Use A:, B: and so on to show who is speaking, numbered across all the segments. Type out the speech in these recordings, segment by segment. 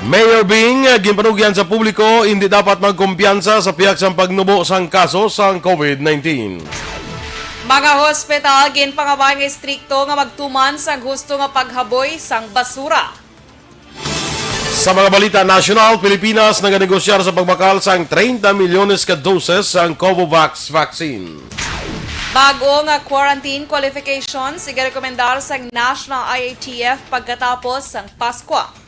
A: Mayor Bing, ginpanugyan sa publiko, hindi dapat magkumpiyansa sa piyak sang pagnubo sang kaso sang COVID-19.
B: Mga hospital ginpangabay nga istrikto nga magtuman sang gusto nga paghaboy sang basura.
A: Sa mga balita national, Pilipinas naganegosyar sa pagbakal sang 30 milyones ka doses sang Covovax vaccine.
B: Bago nga quarantine qualifications igarekomendar sang National IATF pagkatapos sang Pasko.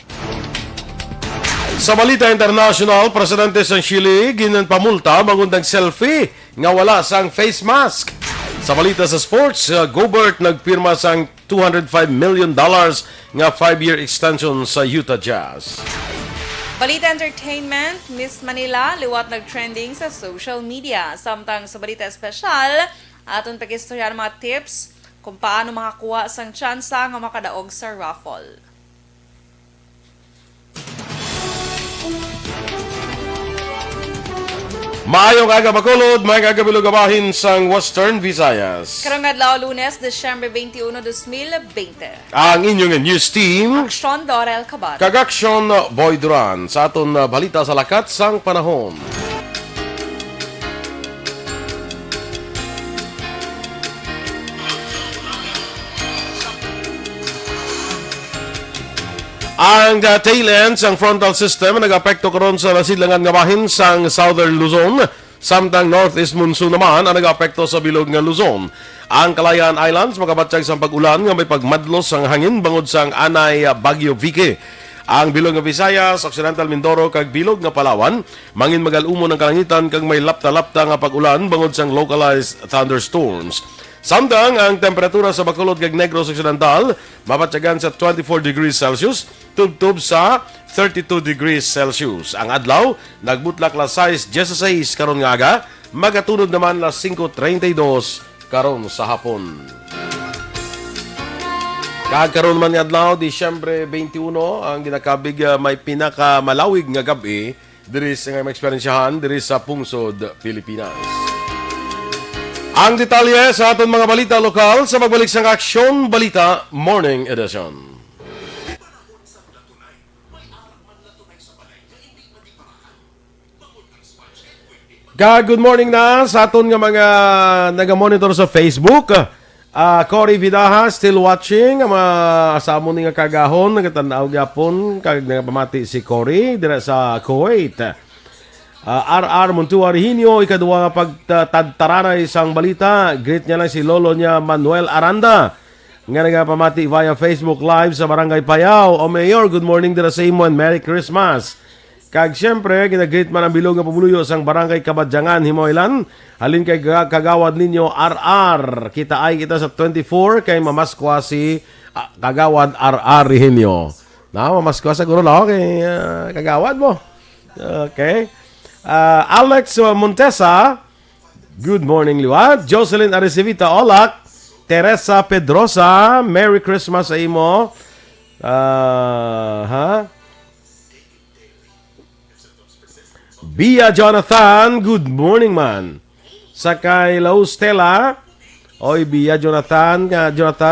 A: Sa balita international, Presidente sang Chile ginpamulta mangundang selfie nga wala sang face mask. Sa balita sa sports, Gobert nagpirma sang $205 million nga 5-year extension sa Utah Jazz.
B: Balita entertainment, Miss Manila liwat nag-trending sa social media. Samtang sa balita espesyal, aton pag-istorya ng mga tips kung paano makakuha sang tsansa nga makadaog sa raffle.
A: Maayong aga Bacolod, may kagabilugabahin sang Western Visayas.
B: Karong adlaw Lunes, Disyembre 21, 2020.
A: Ang inyong news team,
B: Aksyon Dorel Cabat.
A: Kagaksyon Boy Duran sa aton balita sa lakat sang panahon. Ang tail end sang frontal system nag-apekto karon sa nasilangan nga bahin sang Southern Luzon, samtang Northeast Monsoon naman ang nag-apekto sa bilog nga Luzon. Ang Kalayaan Islands makabatsyag sang pag-ulan nga may pagmadlos sang hangin bangod sang anay Bagyo Vicky. Ang bilog nga Visayas, Occidental Mindoro kag bilog nga Palawan mangin magal-umon ang kalangitan kag may lapta-lapta nga pag-ulan bangod sang localized thunderstorms. Samtang ang temperatura sa Bacolod kag Negros Occidental mabatyagan sa 24 degrees Celsius, tubtub sa 32 degrees Celsius. Ang adlaw nagbutlak la 6:16 karon nga aga, magatunod naman la 5:32 karon sa hapon. Kagkaroon man nga adlaw, Disyembre 21, ang ginakabig may pinakamalawig nga gabi diri sa nga maeksperiensyahan diri sa Pungsod, Pilipinas. Ang detalye sa aton mga balita lokal sa magbalik sang Aksyon Balita Morning Edition. Good morning na sa aton nga mga naga-monitor sa Facebook. Cory Vidaha still watching. Sa amon nga kagahon nagatanaw gyapon kag nagapamati si Cory dira sa Kuwait. RR Montua Rehinio, ikaduwa nga pagtadtaranay isang balita. Greet niya lang si lolo niya Manuel Aranda nga nagapamati via Facebook Live sa Barangay Payao. O Mayor, good morning dira sa imo and Merry Christmas. Kag siyempre, ginagreet man ang bilog nga pumuluyo sang Barangay Kabadyangan, Himoylan. Halin kay kagawad ninyo RR. Kita ay kita sa 24 kay mamaskwa si kagawad RR Rehinio. Mamaskwa siguro lang kay kagawad mo. Okay. Alex Montesa, good morning liwat. Jocelyn Arecevita Olak, Teresa Pedrosa, Merry Christmas sa imo. Bia Jonathan, good morning man. Sakay Lau Stella, oy Bia Jonathan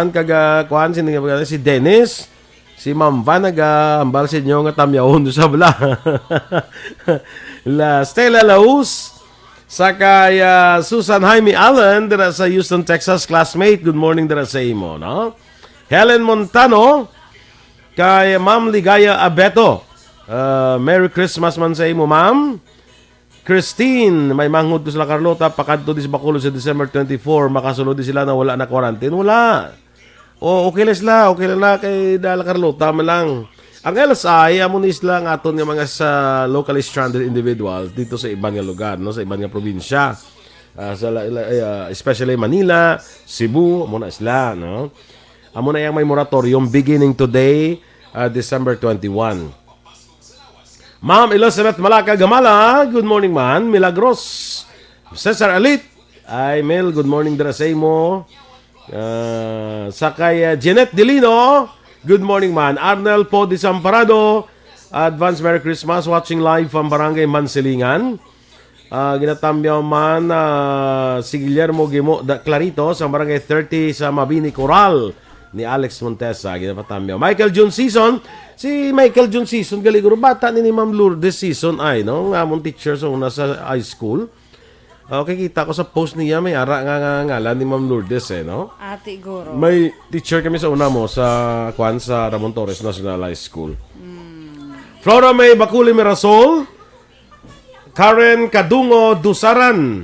A: kaga kuan si Dennis. Si Ma'am Vanaga, ambal sa inyo nga tamyaon sa bala. La Stella Laus, sakay Susan Jaime Allen, dira sa Houston, Texas, classmate. Good morning dira sa imo, no? Helen Montano, kay Ma'am Ligaya Abeto. Merry Christmas man sa imo, Ma'am. Christine, may manghod ko sila Carlota, pakadto di sa Bacolod sa December 24, makasulod di sila na wala na quarantine. Wala. Okay lang sila. Okay lang na kay Dala Carlota man lang. Ang LSI, amon isla ng aton nga mga sa locally stranded individuals dito sa ibang nga lugar, no? Sa ibang nga probinsya. Especially Manila, Cebu, amon na isla, no? Amon na yung may moratorium beginning today, December 21. Ma'am Elizabeth Malaka Gamala, good morning man. Milagros Cesar Alit, ay Mel, good morning dira sa imo. Sakay Jeanette Delino, good morning man. Arnel Po Desamparado, advance Merry Christmas, watching live from Barangay Mansilingan. Ginatambyaw man si Guillermo Gimo Clarito sa Barangay 30 sa Mabini Coral. ni Alex Montesa ginapatamyo. Michael June Season, si Michael June Season galiguro bata ni Ma'am Lourdes Season ay no, nga mong teacher sa una sa high school. Okay, kita ko sa post niya may ara nga ngalan ni Ma'am Lourdes no.
B: Ate Guro.
A: May teacher kami sa una mo sa sa Ramon Torres National High School. Flora May Bakuli Mirasol, Karen Kadungo Dusaran,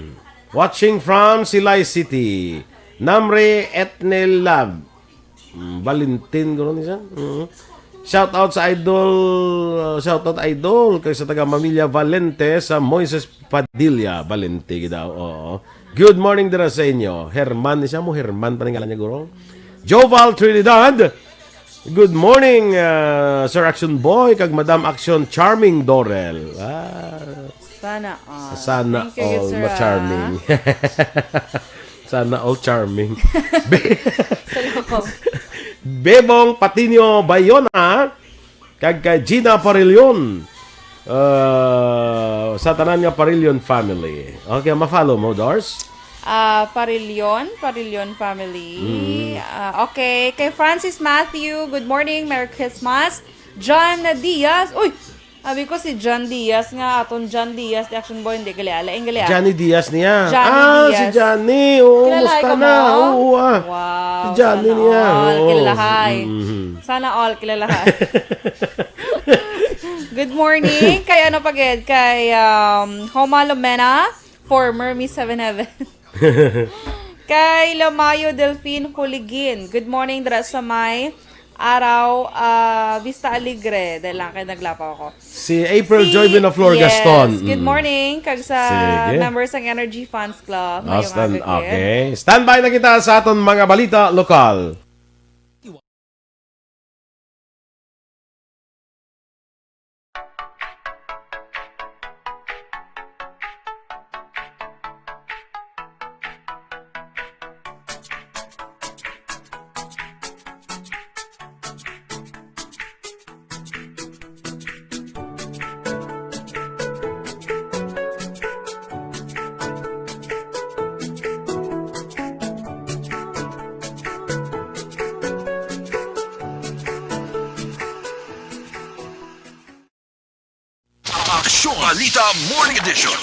A: watching from Silay City. Namre Etnel Lab. Valentin gano'n niya. Shout out sa idol kay sa taga Mamilya Valente sa Moises Padilla Valente daw. Oo. Good morning dira sa inyo. Herman siya mo Herman pa ning ngalan niya guro. Joval Trinidad. Good morning Sir Action Boy kag Madam Action Charming Dorel.
B: Sana all.
A: Sana
B: Thank you,
A: all
B: sir,
A: ma-charming. Sana all charming. Bebong Patinio Bayona kag kay Gina Parilyon sa tanan nga Parilyon family. Okay, ma-follow mo, Dors?
B: Parilyon family. Okay, kay Francis Matthew, good morning, Merry Christmas. John Diaz, uy, sabi ko si John Diaz nga, aton John Diaz, the Action Boy, hindi gali-ala,
A: Johnny Diaz niya.
B: Johnny Diaz.
A: Si Johnny. Oo,
B: Kilalahay
A: musta
B: ka
A: na?
B: mo?
A: Oo,
B: Wow.
A: Si Johnny
B: sana
A: niya.
B: all
A: Oo.
B: kilalahay. Sana all kilalahay. Good morning. Kay ano pagid? Kay Homa Lumena, former Miss Seven Heaven. Kay Lamayo Delphine Huligin. Good morning, dra sa may araw Vista Alegre. Dahil lang kayo naglapaw ako.
A: Si April Joy Binaflor Gaston.
B: Good morning. Kag sa
A: Sige.
B: members ng Energy Fans Club. Ngayong agakin.
A: Okay. Standby na kita sa aton mga balita lokal.
C: Aksyon Balita Morning Edition.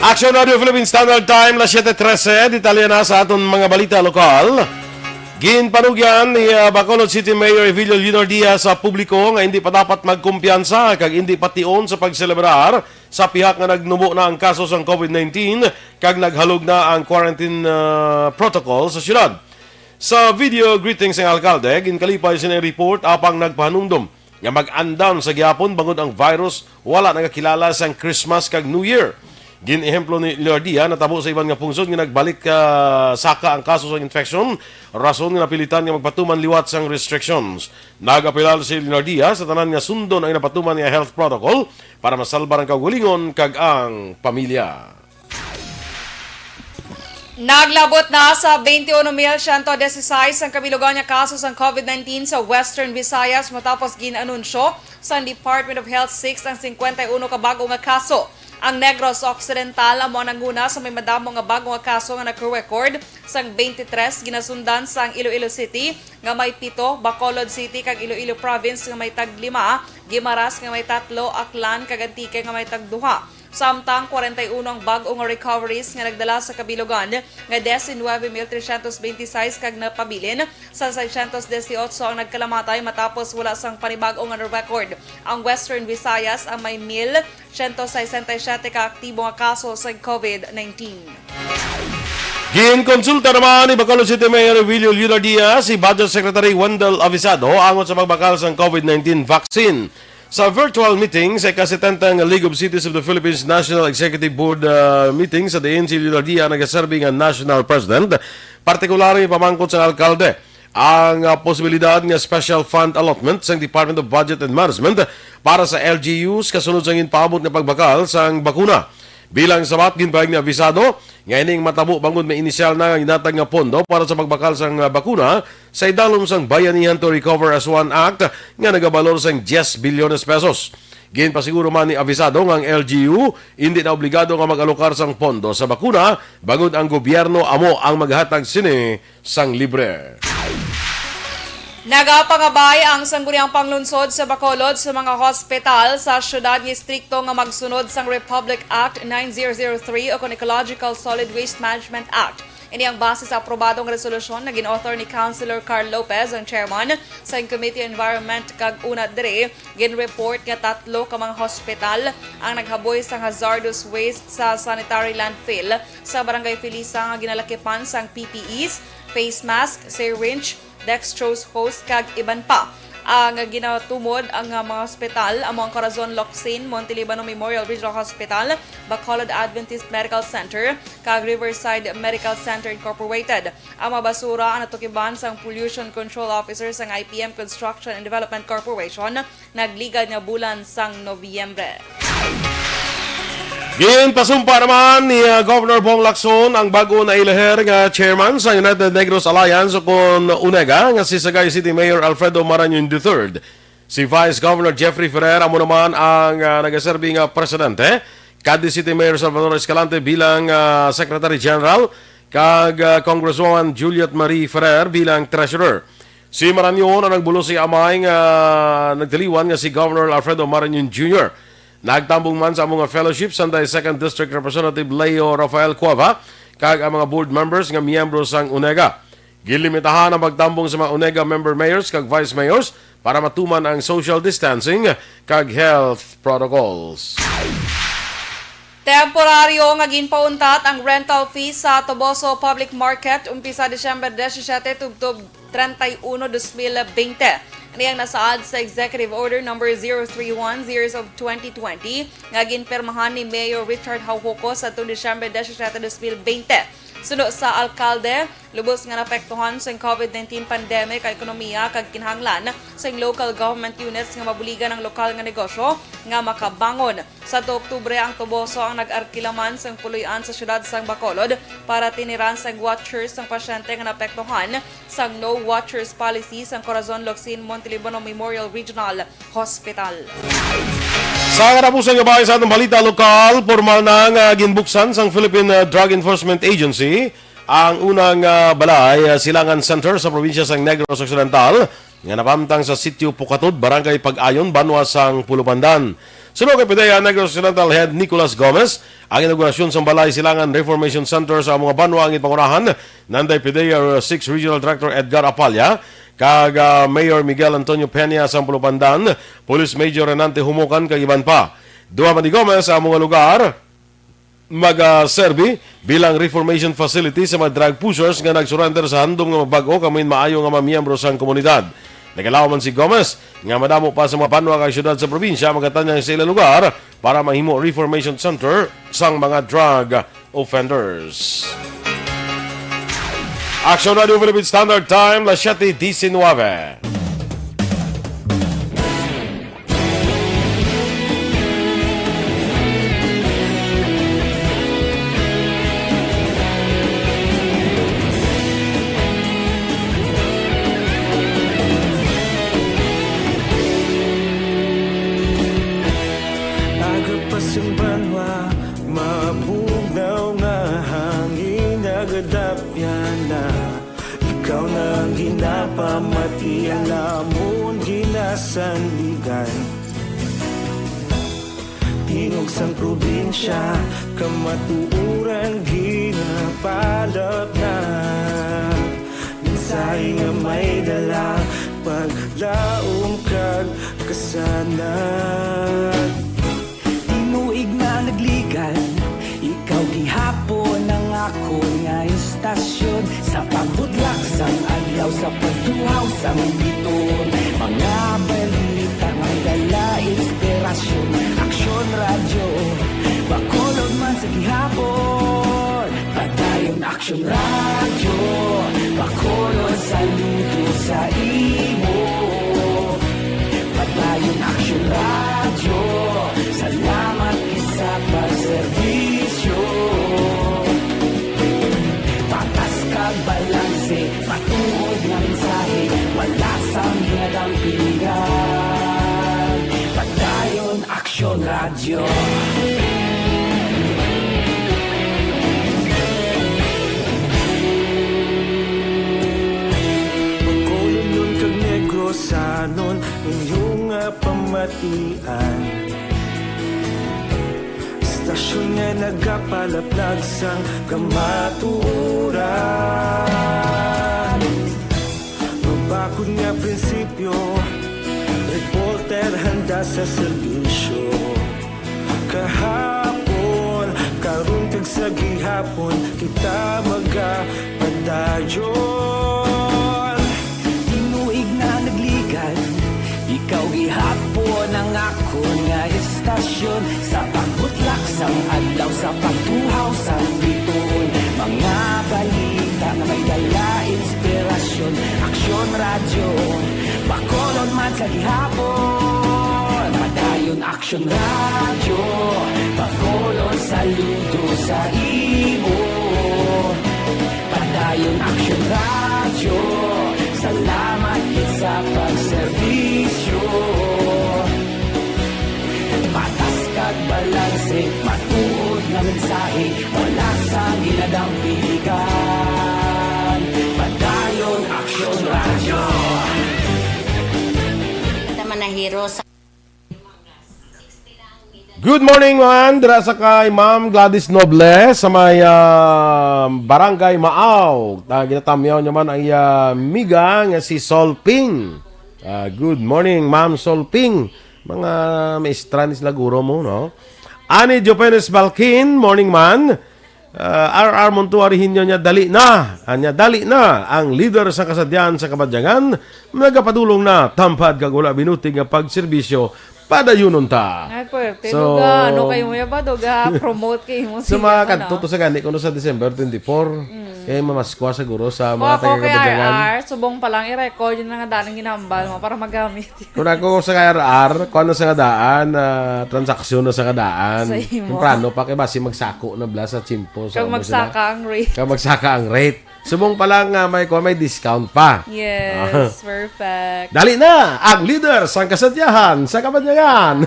A: Action Radio Philippine Standard Time, las 7:13, detalye na sa aton mga balita lokal. Ginpanugyan ni Bacolod City Mayor Evilio Leonor Diaz sa publiko nga hindi pa dapat magkumpiyansa kag hindi patiun sa pagselebrar sa pihak nga nagnubo na ang kaso sa COVID-19 kag naghalog na ang quarantine protocol sa syudad. Sa video greetings ng alkalde, ginkalipay sina report apang nagpahanumdum nga mag-undown sa gyapon bangod ang virus wala nagakilala sang Christmas kag New Year. Gin-ehemplo ni Lordia na tabo sa iban nga pungsod nga nagbalik saka ang kaso sa infection, rason nga napilitan nga magpatuman liwat sang restrictions. Nagapilal si Lordia sa tanan nga sundon ang napatuman nga health protocol para masalbar ang kaugalingon kag ang pamilya.
B: Naglabot na sa 21,116 ang kabilugan nga kaso sa COVID-19 sa Western Visayas matapos ginanunsyo sa Department of Health 6 ang 51 ka bago nga kaso. Ang Negros Occidental amo nanguna sa may madamo nga bago nga kaso nga nag-record sang 23 ginasundan sang Iloilo City nga may 7, Bacolod City kag Iloilo Province nga may tag 5, Guimaras nga may 3, Aklan kag Antique nga may tag 2. Samtang 41 ang bag-o nga recoveries nga nagdala sa kabilugan nga 19,326 kag napabilin sa 618 ang nagkalamatay matapos wala sang panibag-o nga record. Ang Western Visayas ang may 1,167 ka aktibo nga kaso sa COVID-19.
A: Ginkonsulta naman ni Bacolod City Mayor Evilio Leonor Diaz si Budget Secretary Wendell Avisado angon sa pagbakal sa COVID-19 vaccine. Sa virtual meeting sa ikasitentang League of Cities of the Philippines National Executive Board meeting sa DNC Leonor Diaz nagaserbi nga National President, partikulari pamangkot sa alkalde ang posibilidad nga special fund allotment sa Department of Budget and Management para sa LGUs kasunod sa ginpaabot nga pagbakal sa bakuna. Bilang sabat ginpahig ni abisado nga ining matabo bangod may inisyal na ginatag nga pondo para sa pagbakal sang bakuna sa idalom sang Bayanihan to Recover as One Act nga nagabalor sang 10 bilyones pesos. Ginpasiguro man ni abisado nga ang LGU hindi na obligado nga mag-alokar sang pondo sa bakuna bangod ang gobyerno amo ang maghatag sini sang libre.
B: Nagapangabay ang sangguniang panglunsod sa Bacolod sa mga hospital sa syudad ni strikto nga magsunod sang Republic Act 9003 o Ecological Solid Waste Management Act. Ini ang base sa aprobadong resolusyon na gin-author ni Councilor Carl Lopez, ang chairman sa Committee on Environment kag una dire, gin-report nga 3 ka mga hospital ang naghaboy sa hazardous waste sa sanitary landfill sa Barangay Felisa nga ginalakipan sang PPEs, face mask, syringe, dextrose hose kag iban pa. Ang ginatumod ang mga hospital amo ang Corazon Locsin, Monte Libano Memorial Regional Hospital, Bacolod Adventist Medical Center kag Riverside Medical Center Incorporated. Ang mga basura ang natukiban sang Pollution Control Officer sang IPM Construction and Development Corporation nagligad nga bulan sang Nobyembre.
A: Ginpasumpa naman ni Governor Bong Lacson ang bago na ilaher nga chairman sa United Negros Alliance o kon UNEGA nga si Sagay City Mayor Alfredo Marañon III. Si Vice Governor Jeffrey Ferrer amo naman ang nagaserbi nga presidente, Cadiz City Mayor Salvador Escalante bilang Secretary General, kag Congresswoman Juliet Marie Ferrer bilang Treasurer. Si Marañon ang nagbulo si amay nga nagdiliwan nga si Governor Alfredo Marañon Jr. Nagtambong man sa mga fellowship sanday 2nd District Representative Leo Rafael Cuava kag ang mga board members nga miyembro sang UNEGA. Gilimitahan ang pagtambong sa mga UNEGA member mayors kag vice mayors para matuman ang social distancing kag health protocols.
B: Temporaryo nga ginpauntat ang rental fee sa Toboso Public Market umpisa Disyembre 17 tubtob 31, 2020. Ano ang nasaad sa Executive Order No. 031 Series of 2020 nga ginpermahan ni Mayor Richard Hauhoko sa Disyembre 17, 2020. Suno sa alkalde, lubos nga napektuhan sa COVID-19 pandemic ang ekonomiya kag kinahanglan sa local government units nga mabuligan ang lokal nga negosyo nga makabangon. Sa Oktubre ang Toboso ang nag-arkilaman sa puluyan sa syudad sang Bacolod para tiniran sa watchers ng pasyente nga napektuhan sa no watchers policy sa Corazon Locsin Monte Libano Memorial Regional Hospital.
A: Sa katapusan nga bahay sa atong balita lokal, formal na nga ginbuksan sang Philippine Drug Enforcement Agency ang unang balay silangan center sa probinsya sang Negros Occidental nga napamtang sa sitio Pukatod, Barangay Pag-ayon, Banwa sang Pulupandan. Sunod kay PDEA Negros Occidental Head Nicolas Gomez, ang inaugurasyon sa balay silangan Reformation Center sa mga Banwa ang ipangurahan nanday PDEA 6 Regional Director Edgar Apalya kag Mayor Miguel Antonio Peña sa Pulupandan, Police Major Renante Humukan kag iban pa. Duha man ni Gomez sa mga lugar mag-serbi bilang reformation facility sa mga drug pushers nga nagsurrender sa handom nga magbag-o kamin maayo nga mamiyembro sa komunidad. Nagalaw man si Gomez nga madamo pa sa mga banwa kag syudad sa probinsya magatanyang sa ilang lugar para mahimo reformation center sang mga drug offenders. Action Radio Philippine Standard Time, 7:19.
D: Agapas yung banwa, mabugnaw nga hangin nagadapyan na. Ikaw na ang ginapamati, ang lamon ginasandigan. Tinog sang probinsya, kamatuuran ginapalap na. Minsay nga may dala, paglaom kag kasanan.
E: Tinuig na nagligan, ikaw gihapon ang ako nga istasyon. Sa pagbudlak sang adlaw, sa pagduhaw sang biton. Mga balita nga dala inspirasyon. Aksyon radyo, Bacolod man sa gihapon. Padayon Aksyon radyo, Bacolod saludo sa imo. Padayon Aksyon radyo, salamat sa pagserbi. radyo.
D: Pagkulong nun kag negrosanon inyong pamatian. Stasyon nga nagapalaplag sang kamaturan. Mabakod nga prinsipyo, reporter handa sa serbisyo. Kahapon, karong kag sa gihapon, kita magapadayon.
E: Tinuig na nagligan, ikaw gihapon ang ako nga istasyon. Sa pagbutlak sang adlaw, sa pagtuhaw sang bituon. Mga balita na may dala inspirasyon. Aksyon radyo, bakolon man sa gihapon. Padayon aksyon radyo, bakolon saludo sa imo. Padayon aksyon radyo, salamat kit sa pagserbisyo. Patas kag balanse, matuod nga mensahe, wala sa ginadampigan. Padayon aksyon radyo.
F: Kita manahiro sa
A: Good morning, man. Dira sa kay Ma'am Gladys Noble sa may Barangay Maaw. Ginatamyaw niya man ay miga nga si Solping. Good morning, Ma'am Solping. Mga maestra ni sila guro mo, no? Ani Jopenes Balkin, morning man. RR Montuarihin niya dali na. Anya dali na ang leader sa kasadyan sa Kabadyangan. Nagapadulong na tampad kag wala binuting nga pagserbisyo padayunon ta.
B: Ay, pwede.
A: So,
B: Duga, ano kayo mo ba? Duga, promote kayo mo
A: sa mga kanto to sa gani kuno sa December 24. Kaya mamaskwa siguro sa
B: Kung
A: mga
B: ako kay
A: taga-Kabadyangan.
B: RR, subong pa lang i-record yun na nga dalang ginambal mo para magamit.
A: Kung ako sa KRR, kung ano sa kadaan, transaksyon na sa kadaan.
B: Sa imo.
A: Kumprano pa kay basi magsako na bla sa chimpo.
B: Kung magsaka ang rate.
A: Kaya magsaka ang rate. Subong pa lang may discount pa.
B: Yes, perfect.
A: Dali na ang leader sa kasadyahan sa Kabadyangan.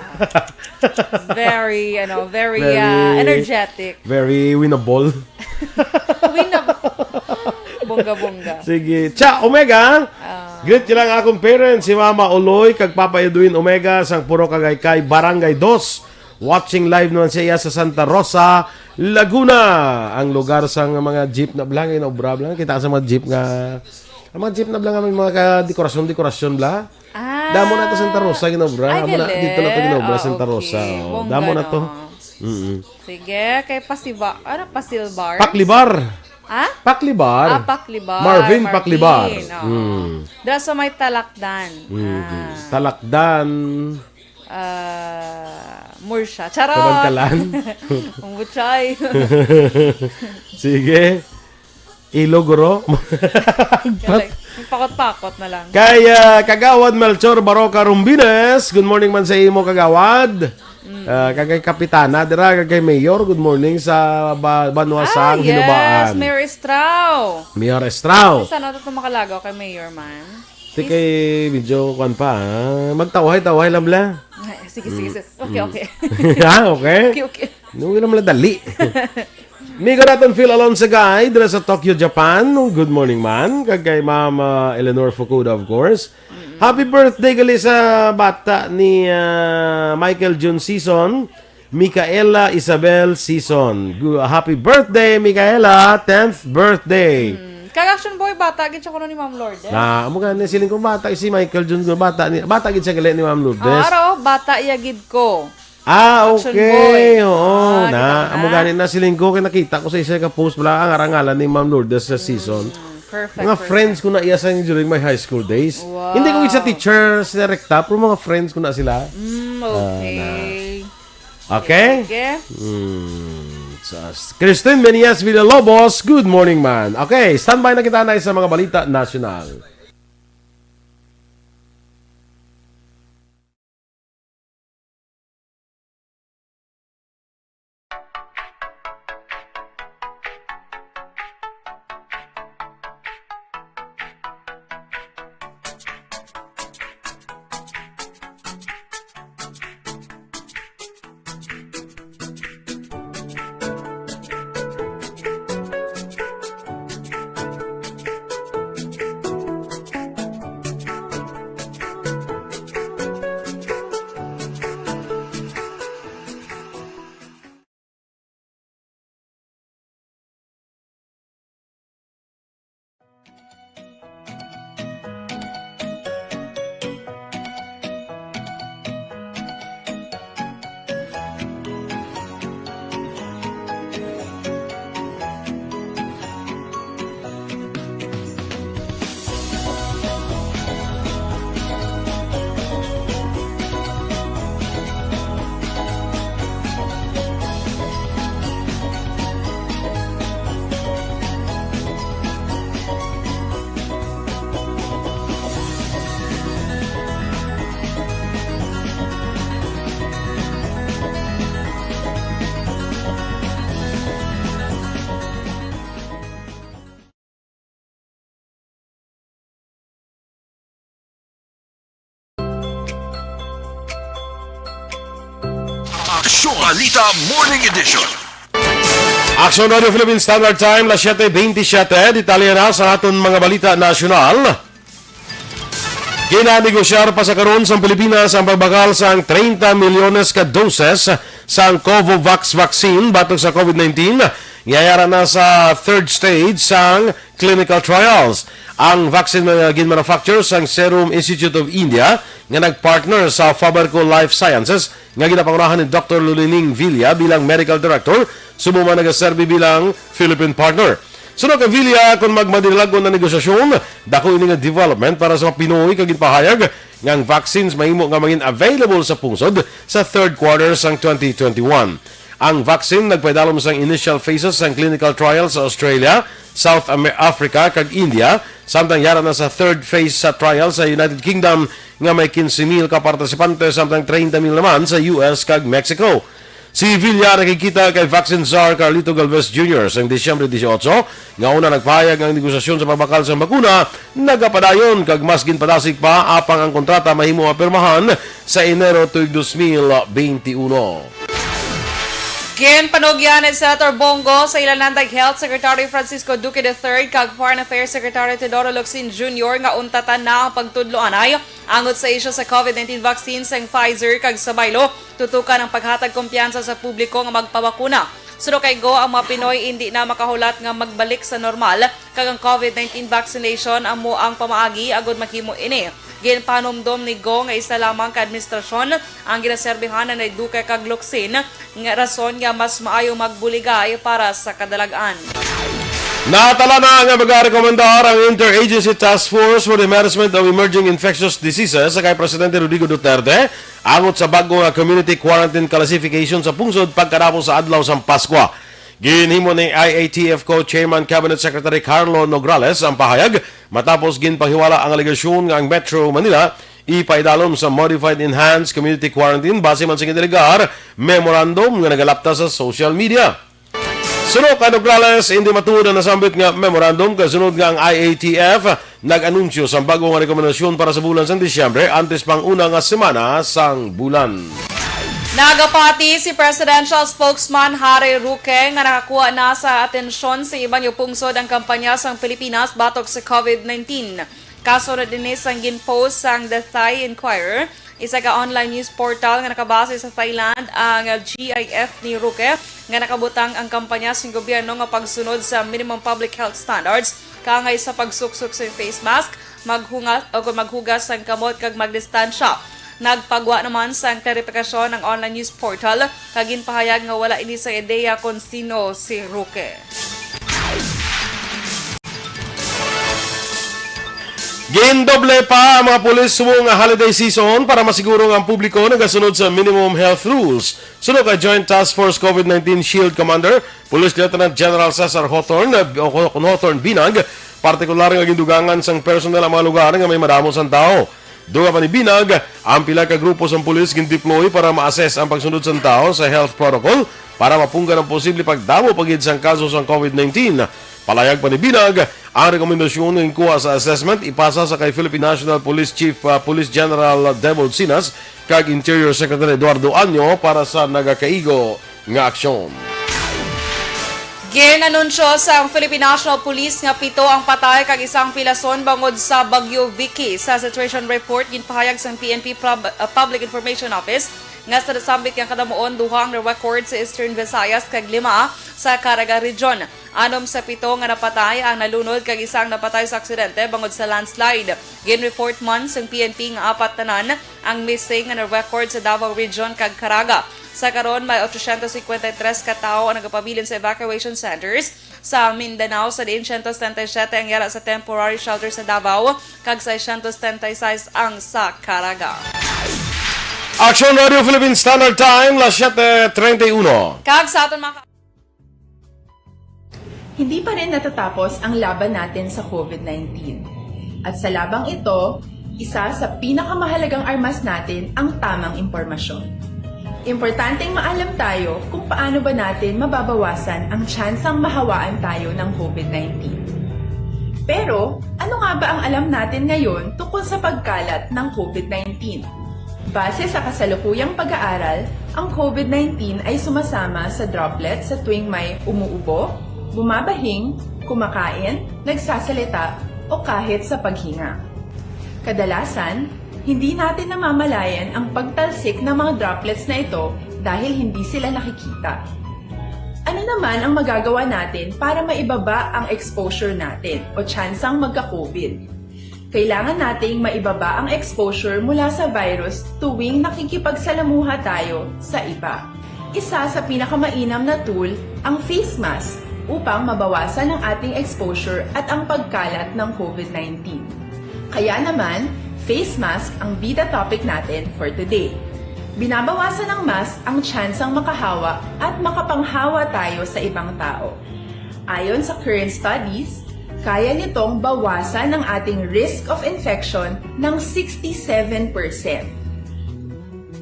B: Very, very
A: Very-
B: energetic.
A: Very winnable.
B: Bongga-bongga.
A: Sige. Cha, Omega. Greet nyo lang akong parents, si Mama Oloy, kag Papa Edwin Omega, sang Puro Kagaykay, Barangay 2. Watching live naman siya sa Santa Rosa, Laguna. Ang lugar sang mga jeep na blang, obra blang. Kita sa mga jeep nga, ang mga jeep na blang, may mga dekorasyon bla.
B: Ah,
A: Damo na to Santa Rosa, ginobra.
B: ay,
A: Amo na,
B: galing.
A: dito na to ginobra,
B: Ah,
A: Santa
B: okay.
A: Rosa. Oh.
B: Bongga,
A: Damo na to.
B: no? Sige, kay Pasilbar.
A: Paklibar.
B: Ah?
A: Paklibar.
B: Paklibar.
A: Marvin Paklibar.
B: Oo. Dahil sa may talakdan.
A: Talakdan.
B: Mursya. Charot!
A: Kabangkalan.
B: Ang butchay.
A: Sige. Ilogoro.
B: Pakot-pakot na lang.
A: Kay Kagawad Melchor Baroca Rumbines. Good morning man sa imo, Kagawad. Kagay Kapitana. Dira kagay Mayor. Good morning sa Banuasang Hinubaan.
B: Yes, Mayor Estrao.
A: Mayor Estrao.
B: Sana ito makalagaw kay Mayor man.
A: Di kay video kwan pa. Magtawhay-tawhay lang bla.
B: Ay, sige. Okay.
A: Ha, okay?
B: Okay.
A: Nung naman dali. Migo natin feel alone sa guy dira sa Tokyo, Japan. Good morning man. Kagay Mama Eleanor Fukuda, of course. Happy birthday gali sa bata ni Michael June Season. Micaela Isabel Season. Happy birthday, Micaela. 10th birthday.
B: Kag-action boy, bata. Gid siya ko ni Ma'am Lourdes.
A: Na, amo ganin siling kong bata si Michael June bata gid siya gali ni Ma'am Lourdes.
B: Araw, bata yagid ko.
A: Okay.
B: Action boy.
A: Oo,
B: Kita
A: na.
B: na.
A: Amo ganin na siling ko kay nakita ko sa isa ka post bala ang arangalan ni Ma'am Lourdes sa season.
B: Perfect.
A: Mga friends ko na iyasan during my high school days.
B: Wow.
A: Hindi ko isa teacher si rekta, pero mga friends ko na sila.
B: Okay.
A: Okay?
B: Okay.
A: Christine Menias Villalobos, good morning man. Okay, standby na kita na sa mga balita national.
C: Aksyon! Balita Morning Edition.
A: Action Radio Philippine Standard Time, las 7:27. Detalye na sa aton mga balita nasyonal. Ginanegosar pa sa karon sa Pilipinas ang pagbakal sa 30 milyones ka doses sa Covovax vaccine batok sa COVID-19. Ngayara na sa third stage sang clinical trials. Ang vaccine na ginmanufacture sang Serum Institute of India nga nagpartner sa Faberco Life Sciences nga ginapangunahan ni Dr. Lulining Villa bilang medical director, sumuma nagaserbi bilang Philippine partner. Sunod kay Villa kung magmadilagon na negosasyon, dako ini nga development para sa mga Pinoy kag ginpahayag nga ang vaccines mahimo nga maging available sa pungsod sa third quarter sang 2021. Ang vaccine nagpaidalom sa initial phases ng clinical trials sa Australia, South Africa kag India, samtang yara na sa third phase sa trial sa United Kingdom nga may 15,000 ka partisipante samtang 30,000 naman sa US kag Mexico. Si Villa nakikita kay vaccine czar Carlito Galvez Jr. sa Disyembre 18 nga una nagpahayag ang negosasyon sa pagbakal sa bakuna, nagapadayon kag mas ginpadasig pa apang ang kontrata mahimo apirmahan sa Enero tuig 2021.
B: Ginpanugyan ni Senator Bongo sa ilanandag Health Secretary Francisco Duque III kag Foreign Affairs Secretary Teodoro Locsin Jr. nga untatan na ang pagtudloanay angot sa isyu sa COVID-19 vaccine sa Pfizer kag sa baylo tutukan ang paghatag kumpiyansa sa publiko nga magpabakuna. Suno kay Go, ang mga Pinoy hindi na makahulat nga magbalik sa normal kag ang COVID-19 vaccination amo ang pamaagi agud mahimo ini. Ginpanumdom ni Go nga isa lamang ka administrasyon ang ginaserbihan na Duque kag Locsin nga rason nga mas maayo magbuligay para sa kadalagan.
A: Natala na nga magarekomendar ang Interagency Task Force for the Management of Emerging Infectious Diseases sa kay Presidente Rodrigo Duterte angot sa bago nga community quarantine classification sa pungsod pagkadapos sa adlaw sa Paskwa. Ginhimo ni IATF Co-Chairman Cabinet Secretary Carlo Nograles ang pahayag matapos ginpahiwala ang alegasyon nga ang Metro Manila ipaidalom sa Modified Enhanced Community Quarantine base man sa gideligar memorandum nga nagalapta sa social media. Sunod ka Nograles, hindi matuod na nasambit nga memorandum kasunod nga ang IATF nag-anunsyo sa bagong nga rekomendasyon para sa bulan sa Disyembre antes pang una nga semana sang bulan.
B: Nagapati si Presidential Spokesman Harry Roque nga nakakuha na sa atensyon sa iban yung pungsod ang kampanya sang Pilipinas batok sa COVID-19. Kaso na din ang ginpost sang The Thai Inquirer, isa ka online news portal nga nakabase sa Thailand ang GIF ni Roque nga nakabutang ang kampanya sa gobyerno nga pagsunod sa minimum public health standards kangay sa pagsuksok sa face mask, maghugas sang kamot kag magdistansya. Nagpagwa naman sa klarifikasyon ng online news portal kagin pahayag nga wala ini sa ideya kung sino si Roque.
A: Gindoble pa ang mga pulis sumong nga holiday season para masiguro nga ang publiko nagasunod sa minimum health rules. Sunod kay Joint Task Force COVID-19 Shield Commander, Police Lieutenant General Cesar Hawthorne Binag, partikular nga gindugangan sang personnel ang mga lugar nga may madamo sang tao. Duga pa ni Binag, ang pila ka grupo sang pulis gin-deploy para ma-assess ang pagsunod sang tao sa health protocol para mapunggan ang posible pagdamo pagid sang kaso sang COVID-19. Palayag pa ni Binag, ang rekomendasyon ng kuha sa assessment ipasa sa kay Philippine National Police Chief Police General Devon Sinas kag Interior Secretary Eduardo Anyo para sa nagakaigo nga aksyon.
B: Ginanunsyo sa Philippine National Police nga 7 ang patay kag isang pilason bangod sa Bagyo Vicky. Sa situation report ginpahayag sa PNP Public Information Office nga sa nasambit nga kadamuon duhang na record sa Eastern Visayas kag 5 sa Caraga Region. Anom sa 7 nga napatay ang nalunod kag isang napatay sa aksidente bangod sa landslide. Gin-report man sa PNP nga 4 tanan ang missing nga na-record sa Davao Region kag Caraga. Sa karon may 853 ka tawo ang nagapabilin sa evacuation centers sa Mindanao. Sa 177 ang yara sa temporary shelter sa Davao kag 636 ang sa Caraga.
A: Action Radio Philippine Standard Time, las 7:31.
B: Kag sa aton mga
F: Hindi pa rin natatapos ang laban natin sa COVID-19. At sa labang ito, isa sa pinakamahalagang armas natin ang tamang impormasyon. Importanteng maalam tayo kung paano ba natin mababawasan ang tsansang mahawaan tayo ng COVID-19. Pero, ano nga ba ang alam natin ngayon tungkol sa pagkalat ng COVID-19? Base sa kasalukuyang pag-aaral, ang COVID-19 ay sumasama sa droplets sa tuwing may umuubo, bumabahing, kumakain, nagsasalita, o kahit sa paghinga. Kadalasan, hindi natin namamalayan ang pagtalsik ng mga droplets na ito dahil hindi sila nakikita. Ano naman ang magagawa natin para maibaba ang exposure natin o tsansang magka-COVID? Kailangan nating maibaba ang exposure mula sa virus tuwing nakikipagsalamuha tayo sa iba. Isa sa pinakamainam na tool ang face mask upang mabawasan ang ating exposure at ang pagkalat ng COVID-19. Kaya naman, face mask ang bida topic natin for today. Binabawasan ng mask ang tsansang makahawa at makapanghawa tayo sa ibang tao. Ayon sa current studies, kaya nitong bawasan ang ating risk of infection ng 67%.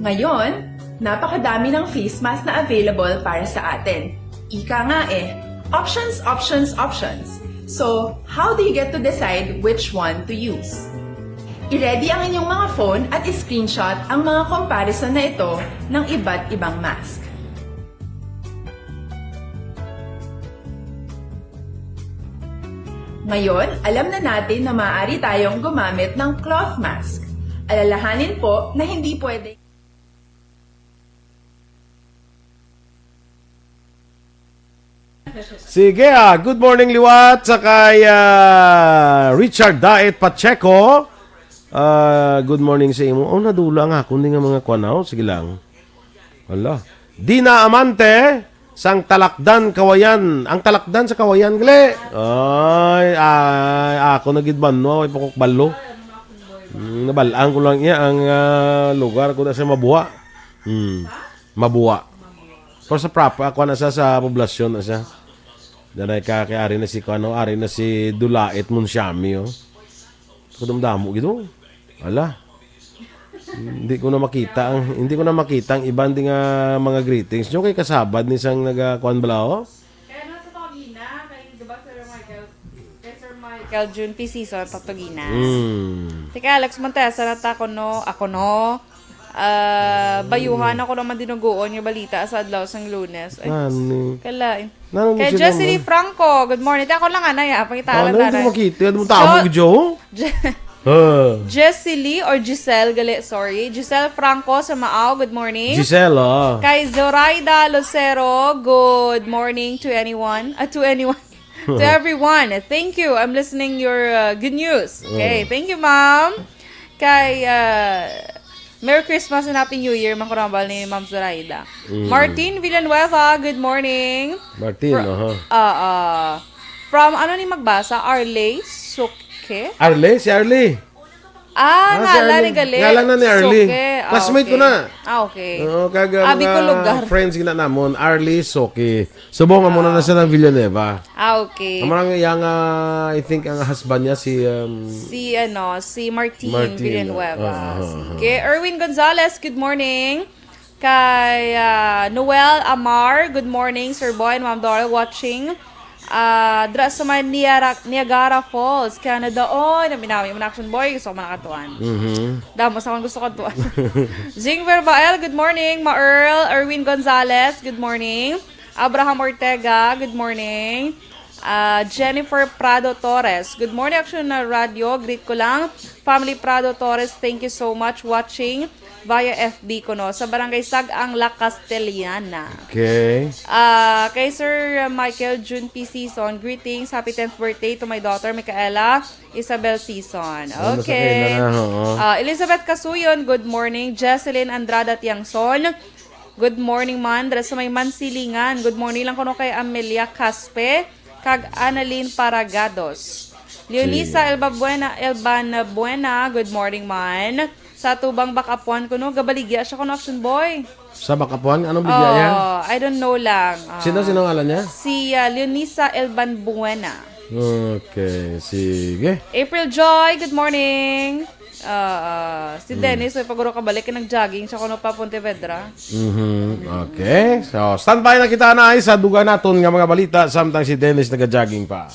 F: Ngayon, napakadami ng face mask na available para sa atin. Ika nga options, options, options. So, how do you get to decide which one to use? I-ready ang inyong mga phone at i-screenshot ang mga comparison na ito ng iba't ibang mask. Ngayon, alam na natin na maaari tayong gumamit ng cloth mask. Alalahanin po na hindi pwede.
A: Sige, good morning Liwat sa kay Richard Daet Pacheco. Good morning sa imo. Oh, nadula nga kundi nga mga kwanaw. Sige lang. Wala. Dina Amante sang Talakdan Kawayan. Ang Talakdan sa Kawayan gle. Ay, ako nagidban no, ay pokok balo. Nabalaan ko lang iya ang lugar ko na sa Mabuha. Mabuha. Pero sa proper ako na sa poblasyon na siya. Danay ari na si Kano, ari na si Dulait Munsyami, oh. Kudumdamo gitu. Ala. Hindi ko na makita ang ibang ding mga greetings. Yung kay kasabad ni sang nagakuan bala, oh.
B: Kaya nasa Togina, kay diba Sir Michael June P. Season, Togina. Tika, Alex Montesa, ako no. Bayuhan ako naman dinuguon yung balita sa adlaw sang Lunes. Ay,
A: Nani?
B: kalain.
A: Nani
B: Kay
A: sila,
B: Jessie Franco, good morning. Ako lang anay, pangitalan
A: Ano yung makita? Ano mo tamo ko, Joe?
B: Jessie Lee or Giselle Gali, sorry. Giselle Franco sa Maaw, good morning.
A: Giselle, oh.
B: Kay Zoraida Lucero, good morning to anyone. To everyone. Thank you. I'm listening your good news. Okay, thank you, ma'am. Kay Merry Christmas and Happy New Year, makurambal ni Ma'am Zoraida. Martin Villanueva, good morning.
A: Martin,
B: From ano ni magbasa? Arley Suke?
A: Arle, si Arle. Si
B: Ngala
A: Arle.
B: ni Gali.
A: Ngalan na ni Arle.
B: Suke.
A: Classmate ko na.
B: Okay.
A: Kaga
B: Abi ko lugar.
A: friends gina namon, Arle Soki. Subong muna na siya ng Villanueva.
B: Okay.
A: Amarang yang I think ang husband niya si
B: Si Martin
A: Martin.
B: Villanueva. Okay, Erwin Gonzalez, good morning. Kay Noel Amar, good morning, Sir Boy and Ma'am Dora watching. Dra sa may Niagara Falls, Canada. Oh, naminami mo na action boy. Gusto ko manakatuan. Damos akong gusto ko tuan. Zing Verbael, good morning. Ma-Earl, Erwin Gonzalez, good morning. Abraham Ortega, good morning. Jennifer Prado Torres, good morning. Action na radio, greet ko lang. Family Prado Torres, thank you so much watching via FB ko no sa Barangay Sag-ang La Castellana.
A: Okay.
B: Kay Sir Michael June P. Season, greetings, happy 10th birthday to my daughter Micaela Isabel Season. Okay. Elizabeth Casuyon, good morning. Jesselyn Andrada Tiangson, good morning man. Dara sa may Mansilingan, good morning lang kuno kay Amelia Caspe kag Annalyn Paragados. Leonisa Elban Buena, good morning man. Sa tubang bakapuan ko no, gabaligya siya kono action boy.
A: Sa Bakapuan, anong bigla niya?
B: I don't know lang.
A: Sino ngalan niya?
B: Si Leonisa Elban Buena.
A: Okay, sige.
B: April Joy, good morning. Si Dennis, ay paguro ka balik, nag-jogging siya kono pa Pontevedra.
A: Okay. So, standby na kita na ay sa duga naton nga mga balita samtang si Dennis nag-jogging pa.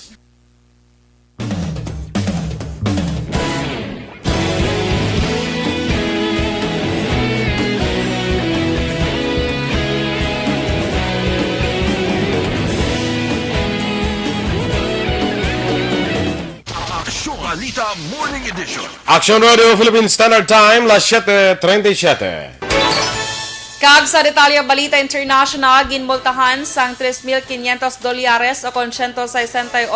C: Morning Edition.
A: Action Radio Philippine Standard Time, las 7:37.
B: Kag sa detalye balita international, ginmultahan sang $3,500 o con 168,000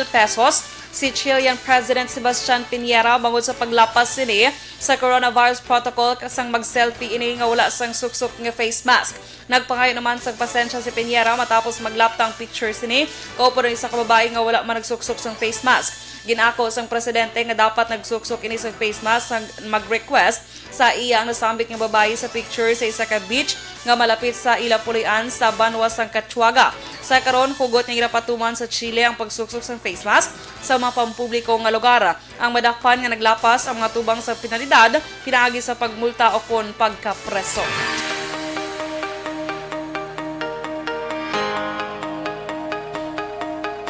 B: pesos si Chilean President Sebastian Piñera bangod sa paglapas sini sa coronavirus protocol kasang mag-selfie ini nga wala sang suksok nga face mask. Nagpangayo naman sang pasensya si Piñera matapos maglaptang picture sini kaupo rin isa ka babae nga wala man nagsuksok sang face mask. Ginako sang presidente nga dapat nagsuksok ini sa face mask sang mag-request sa iya ang nasambit nga babae sa picture sa isa ka beach nga malapit sa Ilapulian sa Banwa sang Catuaga. Sa karon hugot nga ginapatuman sa Chile ang pagsuksok sang face mask sa mga pampubliko nga lugar. Ang madakpan nga naglapas ang mga tubang sa penalidad pinaagi sa pagmulta o kon pagkapreso.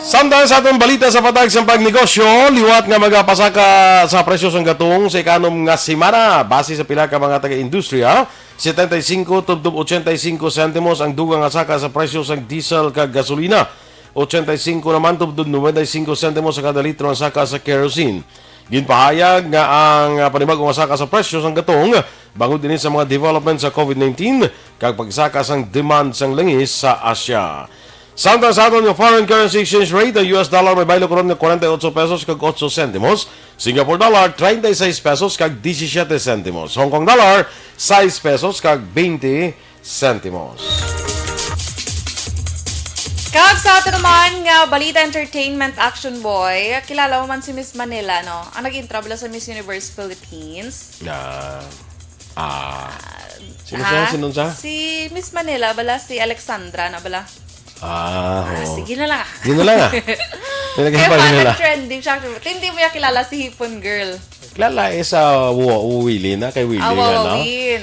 A: Samtang sa atong balita sa patag sa pagnegosyo, liwat nga magapasaka sa presyo sang gatong sa ikanom nga semana base sa pila ka mga taga-industriya, 75 tubdub 85 sentimos ang dugang nga saka sa presyo sang diesel kag gasolina. 85 naman tubdub 95 sentimos sa kada litro ang saka sa kerosene. Ginpahayag nga ang panibagong nga saka sa presyo sang gatong bangod din sa mga development sa COVID-19 kag pagsaka sang demand sang langis sa Asia. Samtang sa aton yung foreign currency exchange rate, ang US dollar may baylo karon nga 48 pesos kag 8 sentimos, Singapore dollar 36 pesos kag 17 sentimos, Hong Kong dollar 6 pesos kag 20 sentimos.
B: Kag sa ato naman nga balita entertainment action boy, kilala mo man si Miss Manila, no? Ang nag-intrabla sa Miss Universe Philippines.
A: Sino siya? Sino siya?
B: Si Miss Manila, bala si Alexandra, na bala? Sige na lang.
A: Sige na lang
B: Kaya parang trending siya. Hindi mo yung kilala si Hipon Girl.
A: Kilala sa Willie na, kay Willie na, no?
B: Wawawin.